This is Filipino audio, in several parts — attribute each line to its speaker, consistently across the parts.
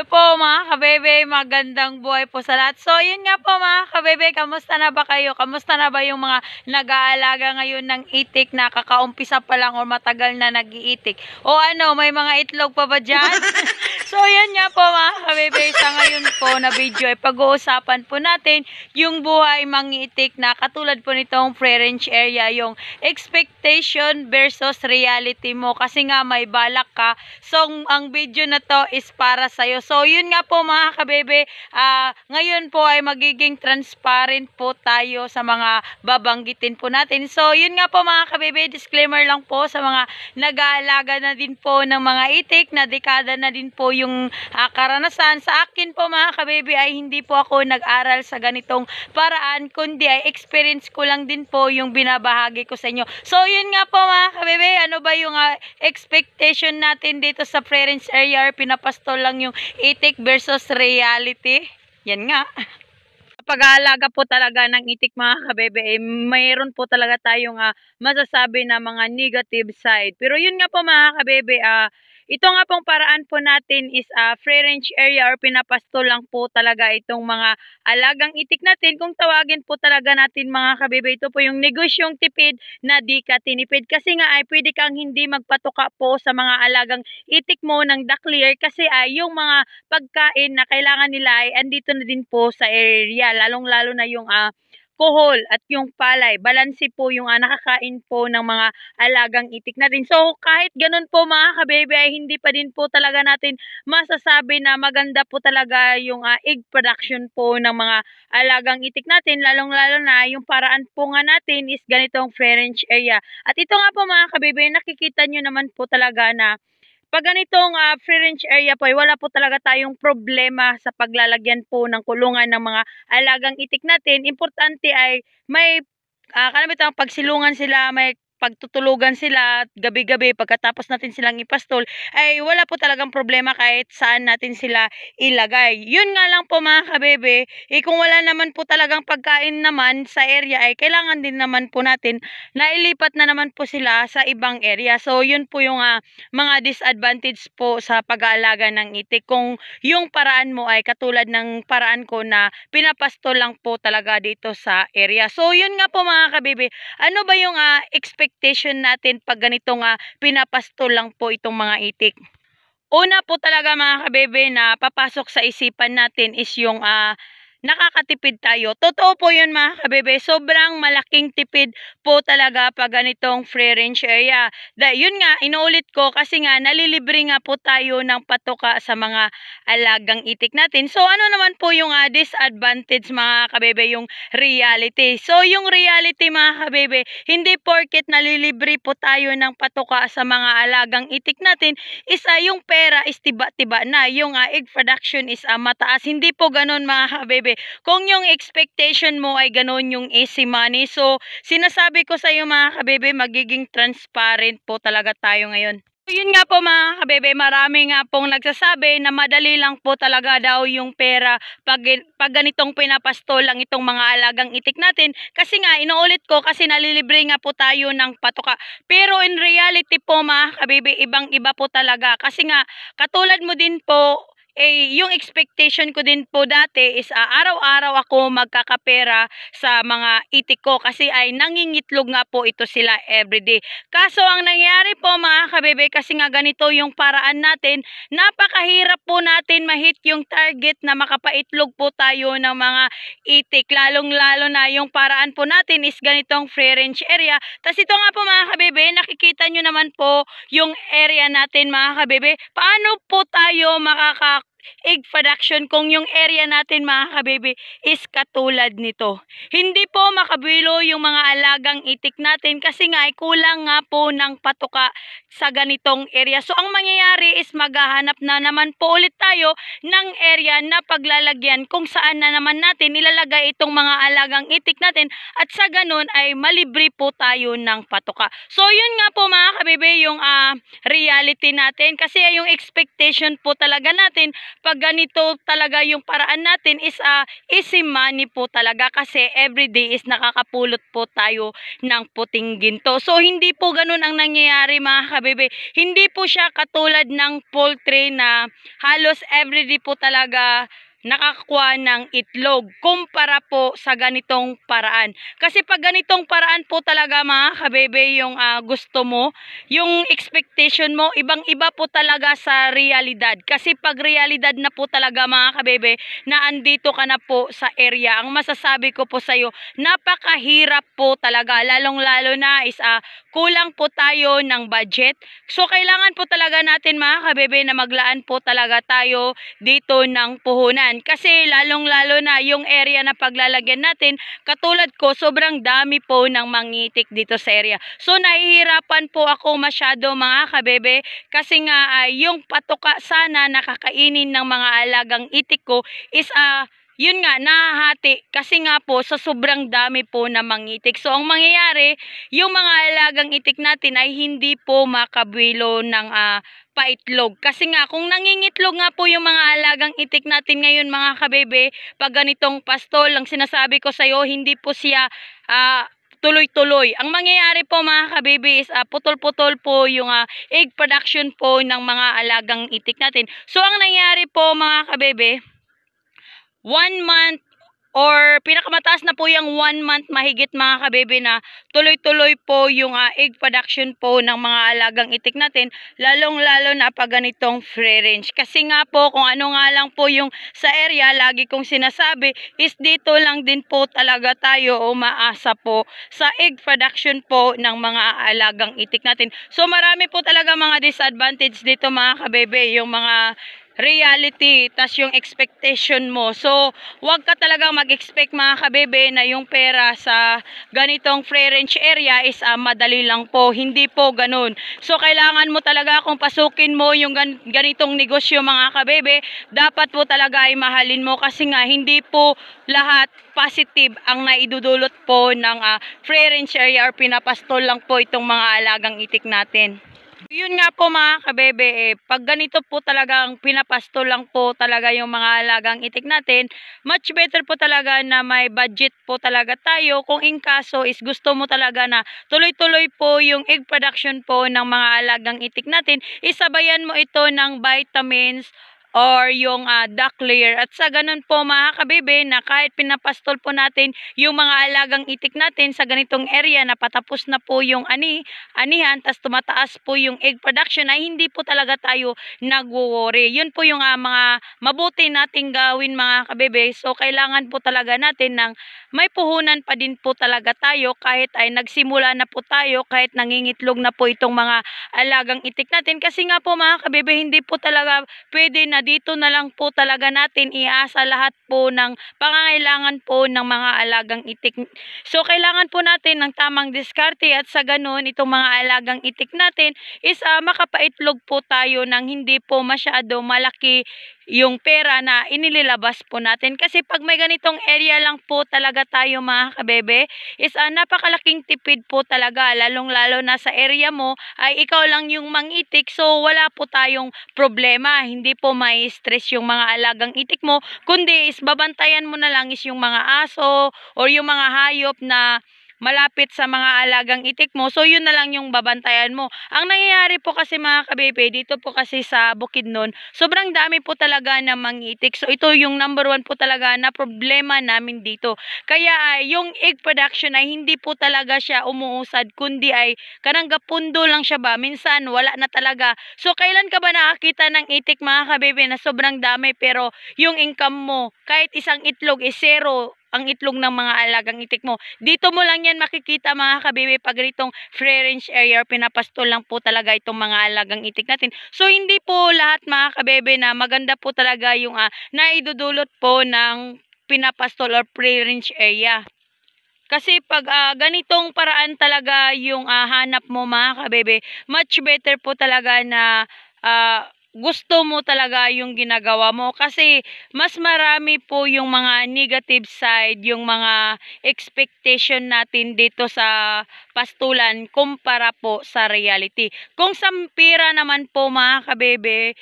Speaker 1: Hello po mga kabebe, magandang buhay po sa lahat. So yun nga po mga kabebe, kamusta na ba kayo? Kamusta na ba yung mga nag-aalaga ngayon ng itik na kakaumpisa pa lang o matagal na nag-iitik? O ano, may mga itlog pa ba dyan? So yun nga po mga kabebe, sa ngayon po na video ay pag-uusapan po natin yung buhay mangiitik na katulad po nitong free-range area, yung expectation versus reality mo kasi nga may balak ka. So ang video na to is para sa'yo. So yun nga po mga kabebe, ngayon po ay magiging transparent po tayo sa mga babanggitin po natin. So yun nga po mga kabebe, disclaimer lang po sa mga nag-aalaga na din po ng mga itik, na dekada na din po yung karanasan. Sa akin po mga kabebe ay hindi po ako nag-aral sa ganitong paraan, kundi ay experience ko lang din po yung binabahagi ko sa inyo. So yun nga po mga kabebe, ano ba yung expectation natin dito sa free-range area? Pinapastol lang yung itik versus reality. Yan nga. Pag-aalaga po talaga ng itik mga kabebe, mayroon po talaga tayong masasabi na mga negative side. Pero yun nga po mga kabebe, ito nga pong paraan po natin is free range area or pinapastol lang po talaga itong mga alagang itik natin. Kung tawagin po talaga natin mga kabebe, ito po yung negosyong tipid na di ka tinipid. Kasi nga ay pwede kang hindi magpatuka po sa mga alagang itik mo ng the clear kasi ay yung mga pagkain na kailangan nila ay andito na din po sa area, lalong-lalo na yung kohol at yung palay. Balanse po yung nakakain po ng mga alagang itik natin. So kahit ganun po mga kabebe ay hindi pa din po talaga natin masasabi na maganda po talaga yung egg production po ng mga alagang itik natin, lalong-lalo na yung paraan po nga natin is ganitong free range area. At ito nga po mga kabebe, nakikita nyo naman po talaga na pag ganitong free range area po, wala po talaga tayong problema sa paglalagyan po ng kulungan ng mga alagang itik natin. Importante ay may kalamitan pagsilungan sila, may pagtutulugan sila gabi-gabi pagkatapos natin silang ipastol, ay wala po talagang problema kahit saan natin sila ilagay. Yun nga lang po mga kabebe, kung wala naman po talagang pagkain naman sa area ay kailangan din naman po natin na ilipat na naman po sila sa ibang area. So yun po yung mga disadvantage po sa pag-aalaga ng itik kung yung paraan mo ay katulad ng paraan ko na pinapastol lang po talaga dito sa area. So yun nga po mga kabebe, ano ba yung expectation natin pag ganitong pinapastol lang po itong mga itik? Una po talaga mga kabebe na papasok sa isipan natin is yung nakakatipid tayo. Totoo po yun mga kabebe, sobrang malaking tipid po talaga pag ganitong free range area. Yun nga, inuulit ko kasi nga nalilibre nga po tayo ng patuka sa mga alagang itik natin. So ano naman po yung disadvantage mga kabebe, yung reality. So yung reality mga kabebe, hindi porket nalilibre po tayo ng patuka sa mga alagang itik natin, isa yung pera is tiba-tiba na, yung egg production is mataas. Hindi po ganun mga kabebe. Kung yung expectation mo ay ganun yung easy money, so sinasabi ko sa iyo mga kabebe, magiging transparent po talaga tayo ngayon. Yun nga po mga kabebe, marami nga pong nagsasabi na madali lang po talaga daw yung pera pag ganitong pinapastol lang itong mga alagang itik natin. Kasi nga, inuulit ko kasi nalilibre nga po tayo ng patuka. Pero in reality po mga kabebe, ibang-iba po talaga. Kasi nga, katulad mo din po, yung expectation ko din po dati is araw-araw ako magkakapera sa mga itik ko kasi ay nangingitlog nga po ito sila everyday. Kaso ang nangyari po mga kabebe, kasi nga ganito yung paraan natin, napakahirap po natin ma-hit yung target na makapaitlog po tayo ng mga itik, lalong-lalo na yung paraan po natin is ganitong free range area. Tas ito nga po mga kabebe, nakikita nyo naman po yung area natin mga kabebe. Paano po tayo egg production kung yung area natin mga kabebe is katulad nito? Hindi po makabilo yung mga alagang itik natin kasi nga ay kulang nga po ng patuka sa ganitong area. So ang mangyayari is maghahanap na naman po ulit tayo ng area na paglalagyan kung saan na naman natin ilalagay itong mga alagang itik natin, at sa ganun ay malibre po tayo ng patuka. So yun nga po mga kabebe yung reality natin, kasi yung expectation po talaga natin pag ganito talaga yung paraan natin is easy money po talaga kasi everyday is nakakapulot po tayo ng puting ginto. So hindi po ganun ang nangyayari mga kabebe. Hindi po siya katulad ng poultry na halos everyday po talaga nakakuha ng itlog kumpara po sa ganitong paraan. Kasi pag ganitong paraan po talaga mga kabebe yung gusto mo, yung expectation mo, ibang-iba po talaga sa realidad. Kasi pag realidad na po talaga mga kabebe, na andito ka na po sa area, ang masasabi ko po sa iyo, napakahirap po talaga. Lalong-lalo na is kulang po tayo ng budget. So kailangan po talaga natin mga kabebe na maglaan po talaga tayo dito ng puhunan. Kasi lalong-lalo na yung area na paglalagyan natin, katulad ko, sobrang dami po ng mangitik dito sa area. So nahihirapan po ako masyado mga kabebe kasi nga yung patuka sana nakakainin ng mga alagang itik ko is yun nga, nahahati kasi nga po sa sobrang dami po na mangitik. So ang mangyayari, yung mga alagang itik natin ay hindi po makabwilo ng paitlog. Kasi nga, kung nangingitlog nga po yung mga alagang itik natin ngayon mga kabebe, pag ganitong pastol, ang sinasabi ko sa'yo, hindi po siya tuloy-tuloy. Ang mangyayari po mga kabebe is putol-putol po yung egg production po ng mga alagang itik natin. So ang nangyayari po mga kabebe, 1 month or pinakamataas na po yung 1 month mahigit mga kabebe na tuloy-tuloy po yung egg production po ng mga alagang itik natin, lalong-lalo na pag ganitong free range. Kasi nga po kung ano nga lang po yung sa area, lagi kong sinasabi is dito lang din po talaga tayo umaasa po sa egg production po ng mga alagang itik natin. So marami po talaga mga disadvantage dito mga kabebe, yung mga reality, tas yung expectation mo. So, wag ka talaga mag-expect mga kabebe na yung pera sa ganitong free range area is madali lang po. Hindi po ganun. So, kailangan mo talaga kung pasukin mo yung ganitong negosyo mga kabebe, dapat po talaga ay mahalin mo kasi nga hindi po lahat positive ang naidudulot po ng free range area or pinapastol lang po itong mga alagang itik natin. Yun nga po mga kabebe, pag ganito po talagang pinapastol lang po talaga yung mga alagang itik natin, much better po talaga na may budget po talaga tayo kung in kaso is gusto mo talaga na tuloy-tuloy po yung egg production po ng mga alagang itik natin, isabayan mo ito ng vitamins or yung duck layer. At sa ganun po mga kabebe na kahit pinapastol po natin yung mga alagang itik natin sa ganitong area na patapos na po yung anihan, tas tumataas po yung egg production, ay hindi po talaga tayo nagwo-worry. Yun po yung mga mabuti nating gawin mga kabebe. So kailangan po talaga natin ng may puhunan pa din po talaga tayo kahit ay nagsimula na po tayo, kahit nangingitlog na po itong mga alagang itik natin. Kasi nga po mga kabebe, hindi po talaga pwede na dito na lang po talaga natin iasa lahat po ng pangangailangan po ng mga alagang itik. So kailangan po natin ng tamang diskarte at sa ganun itong mga alagang itik natin is makapaitlog po tayo ng hindi po masyado malaki yung pera na inililabas po natin. Kasi pag may ganitong area lang po talaga tayo mga kabebe is napakalaking tipid po talaga, lalong-lalo na sa area mo ay ikaw lang yung mangitik, so wala po tayong problema, hindi po may stress yung mga alagang itik mo, kundi is babantayan mo na lang is yung mga aso or yung mga hayop na malapit sa mga alagang itik mo. So yun na lang yung babantayan mo. Ang nangyayari po kasi mga kabebe, dito po kasi sa Bukidnon, sobrang dami po talaga na mangitik. So ito yung number 1 po talaga na problema namin dito. Kaya yung egg production ay hindi po talaga siya umuusad, kundi ay kanang gapundo lang siya ba. Minsan wala na talaga. So kailan ka ba nakakita ng itik mga kabebe na sobrang dami pero yung income mo kahit isang itlog is zero ang itlog ng mga alagang itik mo? Dito mo lang yan makikita mga kabebe pag itong free range area, pinapastol lang po talaga itong mga alagang itik natin. So hindi po lahat mga kabebe na maganda po talaga yung naidudulot po ng pinapastol or free range area. Kasi pag ganitong paraan talaga yung hanap mo mga kabebe, much better po talaga na gusto mo talaga yung ginagawa mo, kasi mas marami po yung mga negative side, yung mga expectation natin dito sa pastulan kumpara po sa reality. Kung sa pera naman po mga kabebe,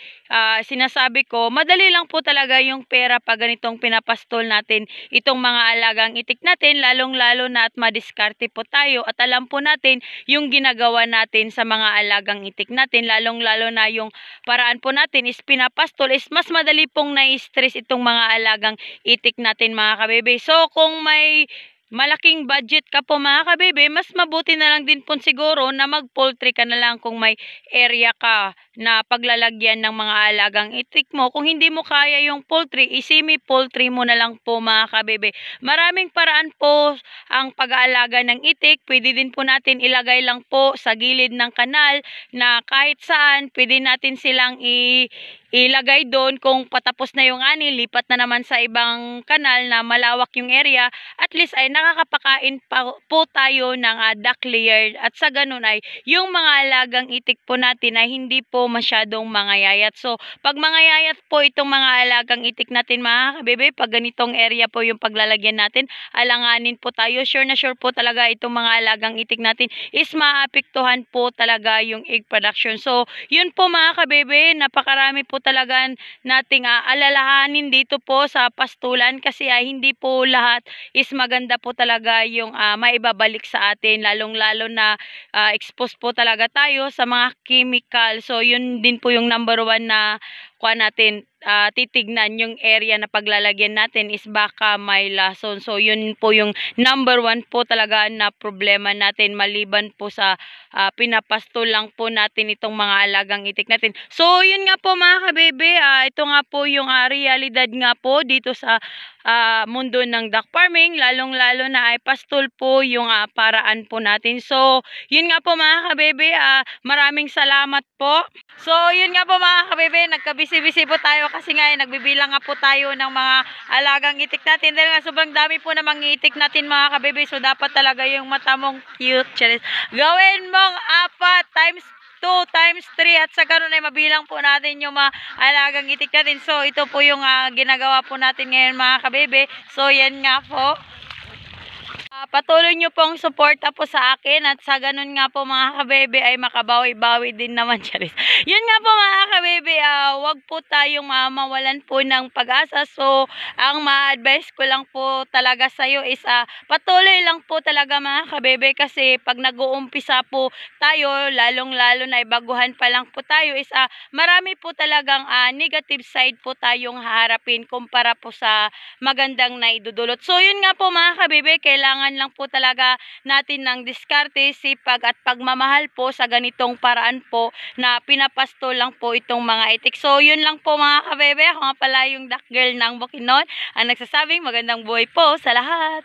Speaker 1: sinasabi ko, madali lang po talaga yung pera pag ganitong pinapastol natin itong mga alagang itik natin, lalong lalo na at madiskarte po tayo at alam po natin yung ginagawa natin sa mga alagang itik natin, lalong lalo na yung paraan po natin is pinapastol, is mas madali pong na-stress itong mga alagang itik natin mga kabebe. So kung may malaking budget ka po mga kabebe, mas mabuti na lang din po siguro na mag-poultry ka na lang kung may area ka na paglalagyan ng mga alagang itik mo. Kung hindi mo kaya yung poultry, semi-poultry mo na lang po mga kabebe. Maraming paraan po ang pag-aalaga ng itik. Pwede din po natin ilagay lang po sa gilid ng kanal na kahit saan pwede natin silang ilagay doon. Kung patapos na yung ani, lipat na naman sa ibang kanal na malawak yung area, at least ay nakakapakain pa po tayo ng duck layer, at sa ganun ay yung mga alagang itik po natin ay hindi po masyadong mangayayat. So pag mangayayat po itong mga alagang itik natin mga kabebe, pag ganitong area po yung paglalagyan natin, alanganin po tayo, sure na sure po talaga itong mga alagang itik natin is maapektuhan po talaga yung egg production. So yun po mga kabebe, napakarami po talaga nating alalahanin dito po sa pastulan, kasi hindi po lahat is maganda po talaga yung maibabalik sa atin, lalong lalo na exposed po talaga tayo sa mga chemical. So yun din po yung number 1 na kuha natin, titignan yung area na paglalagyan natin is baka may lason. So yun po yung number 1 po talaga na problema natin, maliban po sa pinapastol lang po natin itong mga alagang itik natin. So yun nga po mga kabebe, ito nga po yung realidad nga po dito sa mundo ng duck farming, lalong lalo na ay pastol po yung paraan po natin. So yun nga po mga kabebe, maraming salamat po. So yun nga po mga kabebe, nagkabisi-bisi po tayo kasi nga nagbibilang nga po tayo ng mga alagang itik natin, dahil nga sobrang dami po na mga itik natin mga kabebe. So dapat talaga yung mata mong cute, charis, gawin mong 4 times 2 times 3, at sa ganun ay mabilang po natin yung mga alagang itik natin. So ito po yung ginagawa po natin ngayon mga kabebe. So yan nga po, patuloy nyo pong suporta po sa akin, at sa ganun nga po mga kabebe ay makabawi-bawi din naman, charis. Yun nga po mga kabebe, wag po tayong mawalan po ng pag-asa. So ang ma-advise ko lang po talaga sa'yo is patuloy lang po talaga mga kabebe, kasi pag nag-uumpisa po tayo, lalong lalo na baguhan pa lang po tayo, is marami po talagang negative side po tayong haharapin kumpara po sa magandang naidudulot. So yun nga po mga kabebe, kailangan lang po talaga natin ng diskarte, sipag at pagmamahal po sa ganitong paraan po na pinapasto lang po itong mga itik. So yun lang po mga kabebe, ako nga pala yung duck girl ng Bukidnon, ang nagsasabing magandang buhay po sa lahat.